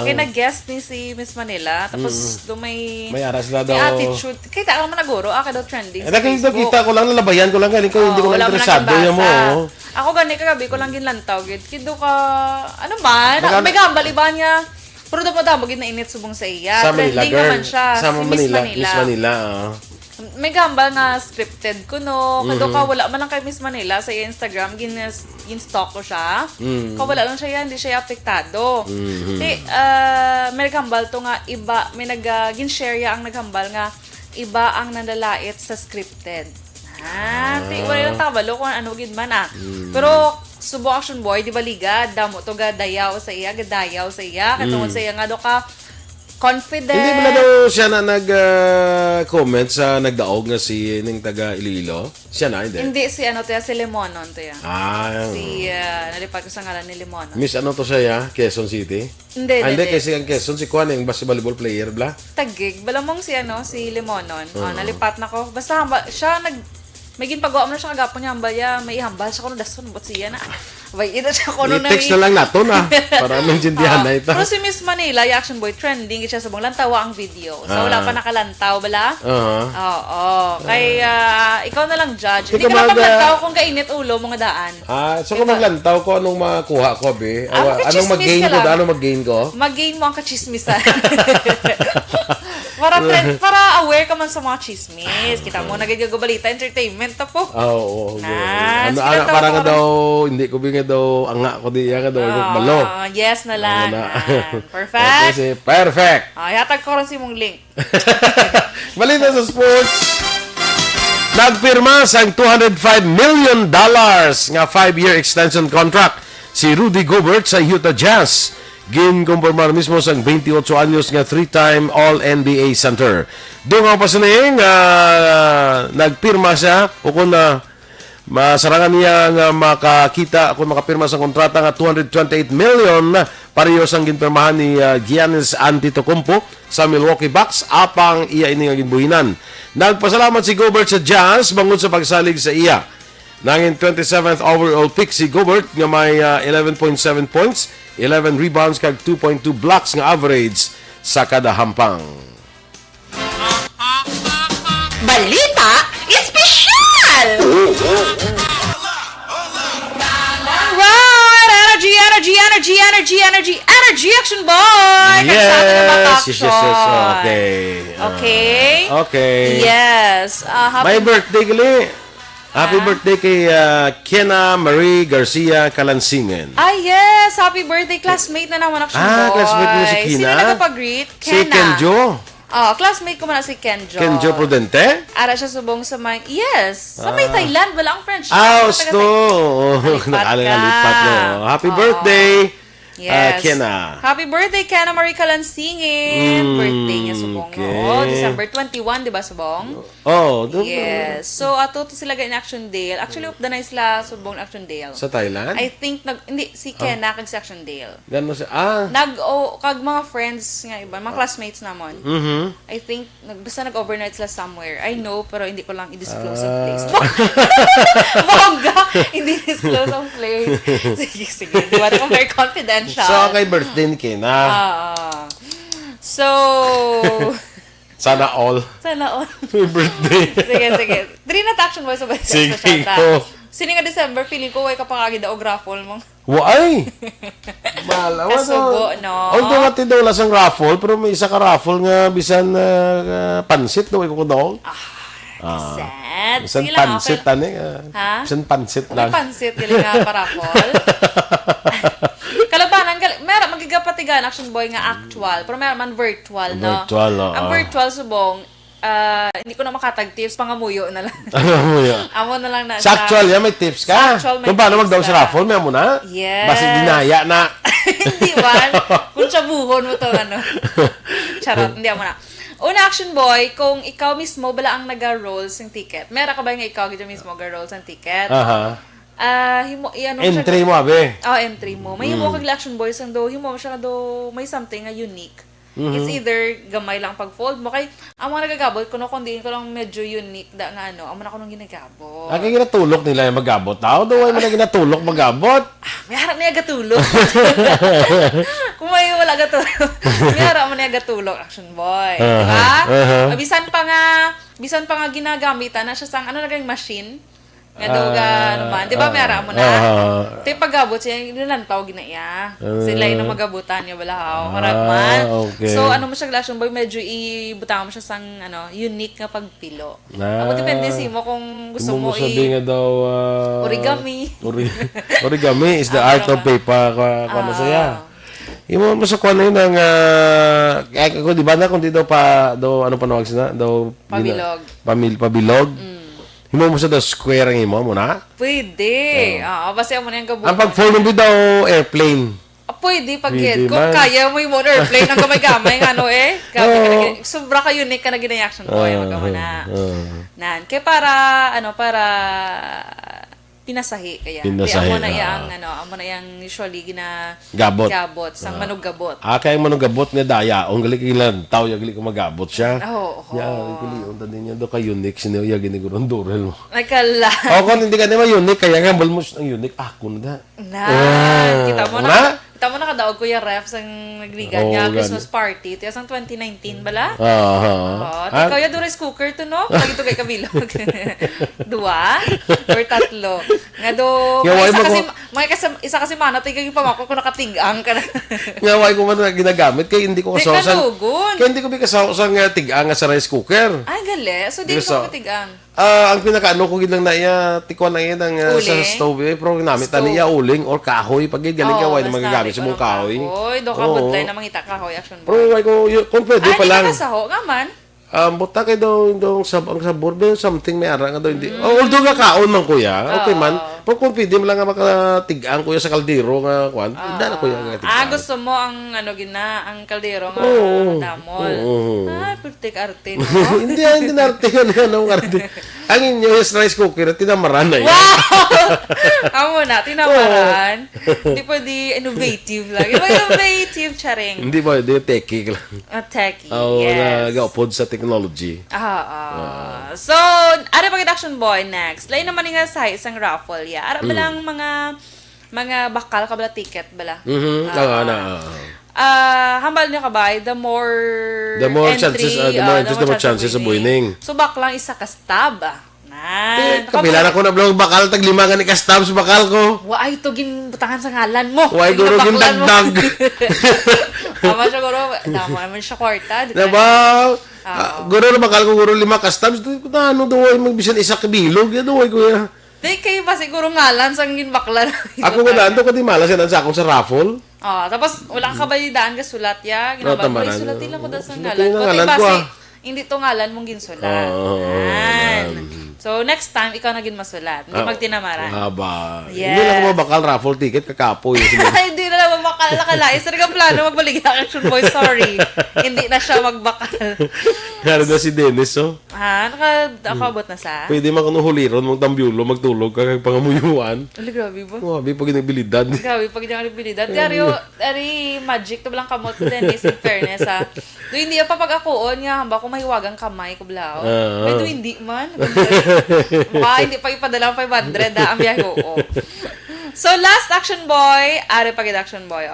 B: Kaya nag-guest ni si Miss Manila. Tapos doon may
A: aras na daw.
B: may attitude. Kita ka naman naguro. Kaya daw trending sa
A: Nakita
B: Facebook.
A: kita ko lang, nalabayan ko lang galing ko, hindi ko lang interesado yan mo.
B: Ako gani kagabi ko lang ginlantaw. Kido ka, ano man,
A: Magkano-
B: may gambal iba niya. Pero dapat magid na init subong sa iya.
A: Sa Manila,
B: Trending
A: girl.
B: naman siya.
A: Sa
B: Si
A: Manila. Miss Manila.
B: May gambal nga scripted ko, no. Kado ka, wala man lang kay Miss Manila sa iya Instagram, gin-stalk ko siya. Wala lang siya yan, hindi siya apektado. May gambal to nga, iba, may gin-share ya ang naghambal nga, iba ang nandalait sa scripted. Wala lang tabalo kung ano gid man Pero, Subo Action Boy, di ba ligad? Damo to gadayaw sa iya, katungod sa iya nga do ka confident.
A: Hindi ba na daw siya na nag-comment sa nagdaog nga si ning taga Iloilo? Siya na, hindi?
B: Hindi si ano to ya, si Limonon to ya. Si, nalipad ko sa ngalan ni Limonon.
A: Miss ano to siya ya? Quezon City?
B: Hindi.
A: Kasi ang Quezon, si Kwan, yung basketball player, bla?
B: Tagig. Balamong si ano, si Limonon. Nalipat na ko. Basta siya may ginpagawa mo na siya kagapon niya, hambaya, may ihambal siya kuno dason, bot siya na. Abay, ito siya kuno na.
A: I-text na lang nato na, para maintindihan na ito.
B: Pero si Miss Manila, yung Action Boy, trending siya sa bang lantawa ang video. So, wala pa nakalantaw, bala? Oo. Kaya, ikaw na lang judge. Hindi ka na paglantaw kung kainit ulo, mga daan.
A: So kung maglantaw ko, anong makuha ko, be? Anong mag-gain ko? Anong mag-gain ko?
B: Mag-gain mo ang kachismisan. para aware ka man sa mga chismis. Kita mo, nagagabalita, entertainment na po.
A: Oo.
B: Parang
A: nga daw, hindi ko binga daw, anga ko di, nga daw, balo.
B: Yes na lang. Perfect.
A: Perfect.
B: Yatag ko rin si mong link.
A: Balita sa sports. Nagpirma sa $205 million nga 5-year extension contract si Rudy Gobert sa Utah Jazz. Ginkumpirmar mismo sa 28 anyos nga 3-time All-NBA center. Doon ang pasaning nagpirma siya o kung masarangan niya nga makakita kung makapirma sa kontrata nga $228 million pareho sang ginpirmahan ni Giannis Antetokounmpo sa Milwaukee Bucks apang iya ini nga ginbuhinan. Nagpasalamat si Gobert sa Jazz bangod sa pagsalig sa iya. Nangin 27th overall pick si Gobert nga may 11.7 points, 11 rebounds kag 2.2 blocks nga average sa kada hampang.
G: Balita espesyal!
B: Alright! Energy, Action Boy!
A: Yes!
B: Yes.
A: Okay.
B: Okay?
A: Okay.
B: Yes.
A: May birthday gali. Happy birthday kay Kena Marie Garcia Kalansingen.
B: Yes! Happy birthday, classmate na naman action boy.
A: Classmate mo si Kina?
B: Sino nagpapag-greet?
A: Si Kenjo.
B: Classmate ko man si Kenjo.
A: Kenjo Prudente?
B: Ara siya subong sa may... Yes! Sa may Thailand. Wala ang French.
A: Gusto. Nakalipat no. Happy birthday.
B: Yes.
A: Kena.
B: Happy birthday, Kena Marie Kalansingin. Birthday niya, subong.
A: okay.
B: December 21, di ba, subong? Yes. So, ato to sila in Action Dale. Actually, updanay sila subong Action Dale.
A: Sa Thailand?
B: I think, hindi, si Kena kag sa Action Dale.
A: Gano'n siya?
B: Kag mga friends nga iba, mga classmates namon. I think, basta nag-overnight sila somewhere. I know, pero hindi ko lang i-disclose ang place. Bongga! Hindi disclose ang place. Sige. Di ba? Ako very confidential.
A: So, kay birthday ni Kena.
B: So,
A: Sana all.
B: sana all.
A: Happy birthday.
B: Sige. Three na action boys sa basta.
A: Sige
B: sa
A: po.
B: Sini nga December, feeling ko, way kapag daw raffle mo.
A: Why? Malawa
B: Kasubo, no?
A: Although nga daw lasang raffle, pero may isa ka raffle nga bisan pansit daw ko daw.
B: Sad.
A: Bisan
B: Sige lang,
A: pansit
B: okay.
A: ani.
B: Ha?
A: Bisan pansit
B: May
A: lang.
B: pansit, gali nga paraffle. Kalabanan, meron magigapatigan action boy nga actual, pero meron man virtual, no?
A: Virtual, oo.
B: Ang virtual subong, hindi ko na makatag tips, pangamuyo na lang.
A: Ano mo yun?
B: Amo na lang na.
A: Sa actual yan, may tips ka.
B: Sa actual, may
A: Kung paano
B: tips
A: magdaw sa
B: ka.
A: raffle, may mo na.
B: Yes.
A: Basta dinaya na.
B: Hindi man. Kung sabuhon mo to, ano. Charot, hindi mo na. Una, action boy, kung ikaw mismo bala ang nag-rolls ng ticket, meron ka ba nga ikaw gito mismo nag-rolls ng ticket?
A: Aha. Entry mo, abe.
B: Entry mo. May himo kag action boys ang do, himo siya do may something nga unique. It's either gamay lang pag-fold mo kay ang mga nagagabot kuno kundi ko lang medyo unique da nga ano, amo na kuno ginagabot.
A: Kaya ginatulok nila yung magabot tao. Daw ay man na ginatulok magabot.
B: May harap niya gatulog. Kung may wala gatulog. May harap mo niya gatulog, action boy. Diba? Bisan pa nga ginagamitan na siya sang ano naging machine. Nga daw ga naman. Di ba may harap mo na? Ito yung pagabot siya, nilantaw ginaya. Sila yung magabutan niya balahaw. Harap man.
A: Okay.
B: So ano mo siya action boy, medyo ibutang mo siya sang unique nga pagpilo. Ako depende si mo kung gusto mo
A: sabi nga daw
B: origami.
A: Origami is the art of paper. Kano saya. Imo mo sa kuan yun ang ako di ba na kung di daw ano panawag sila daw
B: Pabilog.
A: Pabilog. Himo mo sa daw square ang imo mo na?
B: Pwede. Basta mo na yung gabutan.
A: Ang pag-form mo daw airplane.
B: Pwede pag
A: Pwede
B: kung
A: man.
B: kaya mo yung airplane ang gamay-gamay nga ano sobra ka unique ka na gina-action boy magamo na. Nan kay para pinasahi kaya.
A: Pinasahi,
B: Amo na yang amo na yang usually
A: Gabot.
B: sang manugabot.
A: Kaya yung manugabot nga daya. Ang gali kilan tao ya gali ko magabot siya.
B: Oo.
A: Ya, gali on tadi niya do ka unique sino ya gini gurong durel mo.
B: Nagkala.
A: Kung hindi ka naman unique kaya nga balmos ang unique ako na.
B: Kita mo na. Kita mo na kadaog Kuya Refs ang nagligan niya
A: Oo,
B: Christmas party. Ito yung 2019 bala?
A: Aha.
B: Ikaw yung rice cooker to, no? Pag ito kay Kabilog. Dua? Or tatlo? Nga do, isa kasi mana, tigay yung pamako kung nakatigang ka na.
A: Nga why ko man na ginagamit kay hindi ko
B: Di
A: kasawsan.
B: kalugon.
A: Kaya hindi ko bikasawasan nga tigang nga sa rice cooker.
B: Ay, gali. So, di
A: Gusto.
B: ko katigang.
A: Ang pinakaano ko gilang na iya, tikwan na iya ng sa
B: Uling?
A: stove, pero ginamit
B: Stove.
A: niya uling or kahoy. Pag galing ka, why na magagamit sa mong kahoy.
B: Do ka budlay na mangita kahoy action
A: Pero
B: boy.
A: why ko, kung pwede
B: Ay,
A: pa
B: di
A: lang.
B: ka kasaho nga man.
A: Buta kay daw ang sabor ba something may ara nga daw hindi. Although nga kaon man kuya, okay man. Pero kung pwede mo lang nga makatigaan kuya sa kaldero nga kwan, hindi na kuya nga tigaan.
B: Gusto mo ang ang kaldero nga
A: Oo.
B: damol. Ay, putik arte no.
A: Hindi narte yan ang arte. Ang inyo is rice cooker, tinamaran na yan.
B: Amo na, tinamaran. Hindi pwede innovative lang. Yung innovative, charing.
A: Hindi ba, hindi techie lang.
B: Techie,
A: Oo,
B: yes.
A: nag-upod sa technology.
B: So, ara pag action boy next. Lain naman nga sa isang raffle, ya. Ara ba lang mga bakal ka bala ticket bala? Hambal niya ka ba? The more
A: The more
B: entry,
A: chances, the more chances of winning.
B: So, baklang isa ka stab.
A: Kapila na ko na blog bakal, tag lima nga ni ka-stamps bakal ko.
B: Wa ay to ginbutangan sa ngalan mo.
A: Why guro gindagdag.
B: Tama siya guro. Tama naman siya kwarta. di ba?
A: Diba? Guro na bakal ko, guro lima ka-stamps. Ano daw ay magbisan isa kabilog. Yan daw ay kuya.
B: Di kayo ba siguro ngalan sa ginbaklan?
A: Ako nga daan to, kati malas yan sa akong sa raffle.
B: Tapos wala ka bayidaan ka sulat ya.
A: No,
B: Ginabag
A: tama
B: ko,
A: na.
B: sulatin lang ko daw sa
A: Sulatin
B: ngalan.
A: ang
B: Kundi
A: ngalan ko,
B: base,
A: ah.
B: hindi to ngalan mong ginsulat. Yan. So, next time, ikaw naging masulat. Hindi magtinamaran.
A: Haba.
B: Yes.
A: Hindi lang ako mabakal raffle ticket, kakapoy.
B: Hindi na lang makalakalain. Sa nagang plano, magbalik na action boy. Sorry. Hindi na siya magbakal.
A: Kaya na si Dennis, oh.
B: Nakabot na sa?
A: Pwede man kung huliron, mong tambyulo, magtulog ka kag pangamuyuan.
B: Ano, grabe ba?
A: Grabe, pag nagbilidad.
B: Grabe, pag hindi ang abilidad. Dari magic to bilang kamot ko din, in fairness, ha. Do hindi pa pag akoon nga, hamba ko mahiwagang kamay ko blaw. Pero hindi man. Mukha hindi pa ipadala ang 500, ang biyahe ko. So, last action boy, pagid action boy,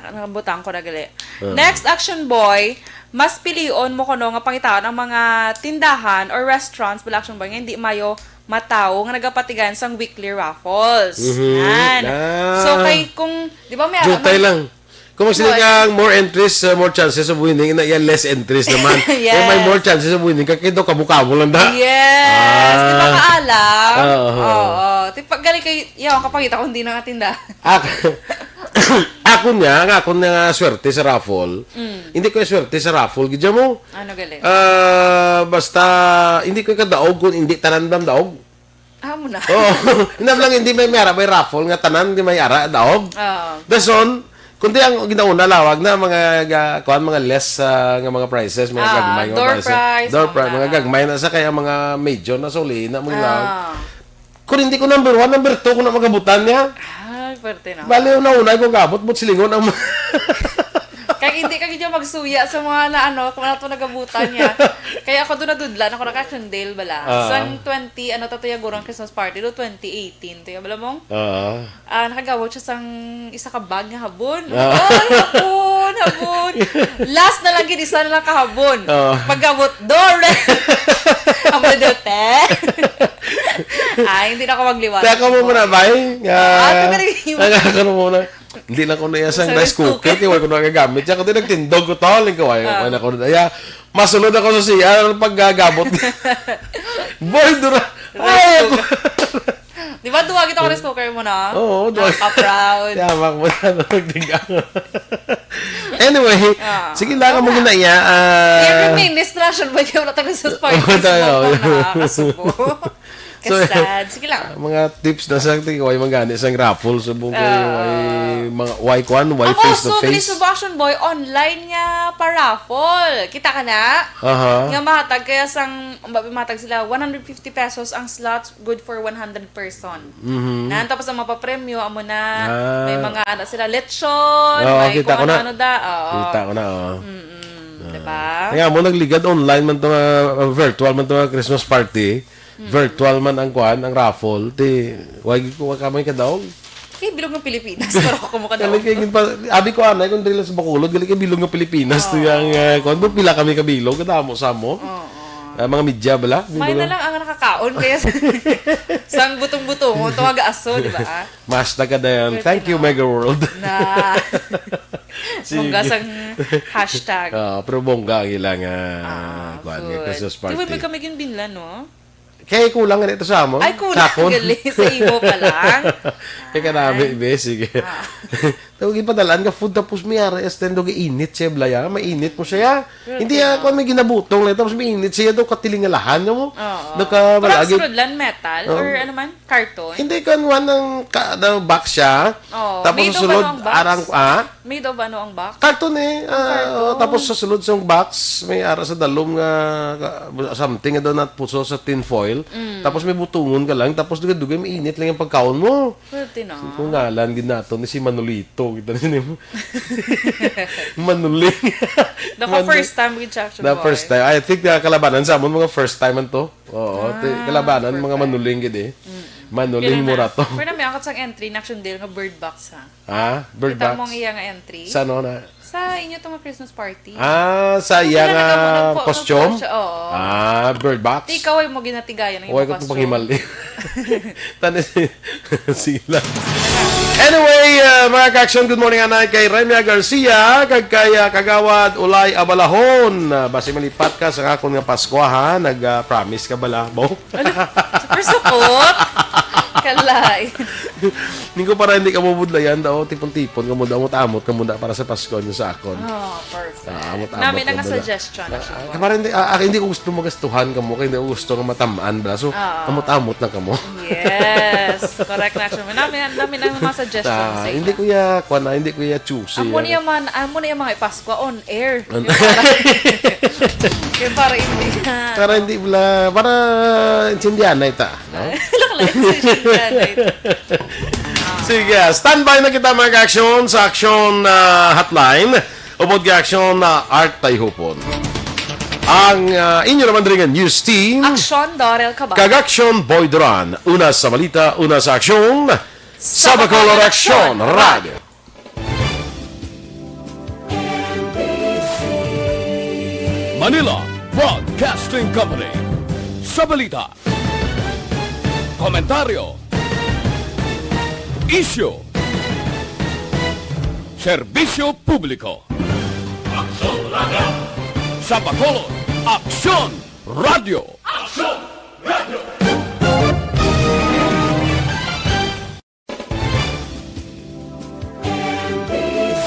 B: nakabutang ko na gali. Next action boy, mas pilion mo kuno nga pangitaon ang mga tindahan or restaurants bala action boy nga hindi mayo mataw nga nagapatigan sang weekly raffles. Yan. So kay kung di ba may
A: Jutay lang. Kung sila kang more entries, more chances of winning, na yan less entries naman.
B: Yes.
A: Kaya may more chances of winning, kaya daw kamukha mo lang da.
B: Yes! Di ba kaalam?
A: Oo.
B: Di ba galing kayo, yaw, kapagita ko hindi nangatinda.
A: Ako nga swerte sa raffle. Hindi ko swerte sa raffle. Gidya mo.
B: Ano galing?
A: Basta, hindi ko kadaog kung hindi tanandam daog.
B: Mo na.
A: Lang hindi may may raffle nga tanan, hindi may ara daog. Dason, kundi ang ginauna lawag na mga less nga mga prices, mga gagmay nga
B: door
A: prices.
B: price,
A: Door price, mga gagmay na sa kaya mga major na suli na mga lawag. Kung hindi ko number 1, number 2 ko na magabutan niya.
B: Ay, pwerte na.
A: Bali una ko gabot but silingon ang
B: Kaya hindi ka ganyan magsuya sa mga kung ano ito nagabutan niya. Kaya ako doon nadudlan, ako naka-Chandale bala. Sang 20, tatuya gurang Christmas party do 2018. Tuya bala mong? Nakagawad siya sang isa ka bag nga habon. Habon. Last na lang isa na lang kahabon. Paggamot, door! Ang madote. Hindi na ako magliwanag.
A: Teka mo muna, bay.
B: Ito ka rin.
A: Ano muna. Hindi lang ko na isang rice cooker. Kaya ko na gagamit. Kaya ko din nagtindog ko to. Kaya ko na. Kaya masunod ako sa siya. Paggagamot. Boy, dura. Ay, ako.
B: Di ba duwag ito rice cooker mo na?
A: Oo, duwag.
B: Nakaka-proud.
A: Yamak mo na. Anyway, sige lang mo gina niya.
B: I-remain distraction ba kayo na tayo sa party? Nakakasubo. Kasad. Sige lang.
A: Mga tips na sa tingin ko ay magani sang raffle subong kayo ay mga why face to
B: Ako,
A: face.
B: so Subastion Boy, online nga pa-raffle. Kita ka na? Nga mahatag, kaya mahatag sila 150 pesos ang slots, good for 100 person. Tapos ang mapapremyo, amo na, may mga sila lechon, may
A: kita ko na.
B: Kita
A: ko na,
B: Diba?
A: Kaya mo nagligad online man to virtual man to Christmas party. Virtual man ang raffle. Wagi ko kamay ka daw.
B: Kaya bilog ng Pilipinas. Pero ako mo ka daw.
A: Abi ko anay, kung dili sa Bacolod, gali ka bilog ng Pilipinas. Ito yung, kung pila kami kabilog, kadamo sa mo. Mga media bala.
B: May na lang ang nakakaon. Kaya sang butong-butong. Tuwaga aso, di ba?
A: Mas na ka na yan. Thank you, Mega World.
B: Na. Mungga sang hashtag.
A: Pero bongga ang ilang Christmas party.
B: Di ba may kami ginbinlan, no?
A: Kaya kulang nga ito sa mo.
B: Ay, kulang gali. Sa imo pa lang.
A: Kaya ka namin, ibe. Sige. Tawagin padalaan ka food tapos may aras. Tendo ka init siya, blaya. Mainit mo siya. Hindi ako may ginabutong. Tapos may init siya. Daw katilingalaan mo.
B: Parang sunod lang metal or ano man, carton.
A: Hindi ka ng box siya. Tapos susunod, arang,
B: May daw ba ang box?
A: Carton eh. Tapos sa sulod sa box, may ara sa dalom nga something nga daw na puso sa tin foil. Tapos may butungon ka lang. Tapos dugay may init lang yung pagkaon mo.
B: Pwede na.
A: Kung ngalan din nato ni si Manolito. Kita na mo. Manuling.
B: First time with Jackson
A: The
B: Boy.
A: first time. I think kalabanan sa amon mga first time man to. Oo. Kalabanan, mga manuling gid eh. Manuling mo rato.
B: Pero may angkat sang entry na action deal nga bird box ha.
A: Ha? Bird
B: Kita
A: box?
B: mong iya nga entry.
A: Sa ano na?
B: Sa inyo itong Christmas party.
A: Sa iya nga costume?
B: Oo.
A: Bird box?
B: Di ikaw ay mo ginatigayan ng
A: Huwag ko itong panghimali. Tanis sila. Anyway, mga ka-action, good morning anay kay Remia Garcia, kag kay Kagawad Ulay Abalahon. Basi malipat ka sa akong nga Pasko ha, nag-promise ka bala, bo?
B: Super sukot. Kalay.
A: Hindi ko para hindi ka mabudlayan daw, tipon-tipon, kamud-amot-amot, kamuda para sa Pasko nyo sa akon.
B: Oh, perfect.
A: Amot-amot
B: Namin
A: ka
B: nga
A: bala.
B: suggestion.
A: Para hindi ko gusto magastuhan ka mo, kaya hindi ko gusto nga matamaan ba? So, amot-amot na ka mo.
B: Yes. Correct na action. Namin ang mga suggestions sa
A: Hindi ko ya, hindi ko ya choosy.
B: Amo niya mga ipasko on air. Kaya para hindi na.
A: Para hindi pala, para intindihan na ita. No? Sige, standby na kita mga ka-action sa action hotline. Upod ka-action Art Tayhupon. Ang inyo naman rin news team.
B: Action Dorel Cabal.
A: Kag-action Boy Duran. Una sa balita, una sa aksyon. Sa Bacolor Action Radio.
H: Manila Broadcasting Company. Sa balita, komentaryo, isyu, serbisyo publiko. Aksyon Radio. Sa Bacolod, Aksyon Radio. Aksyon Radio.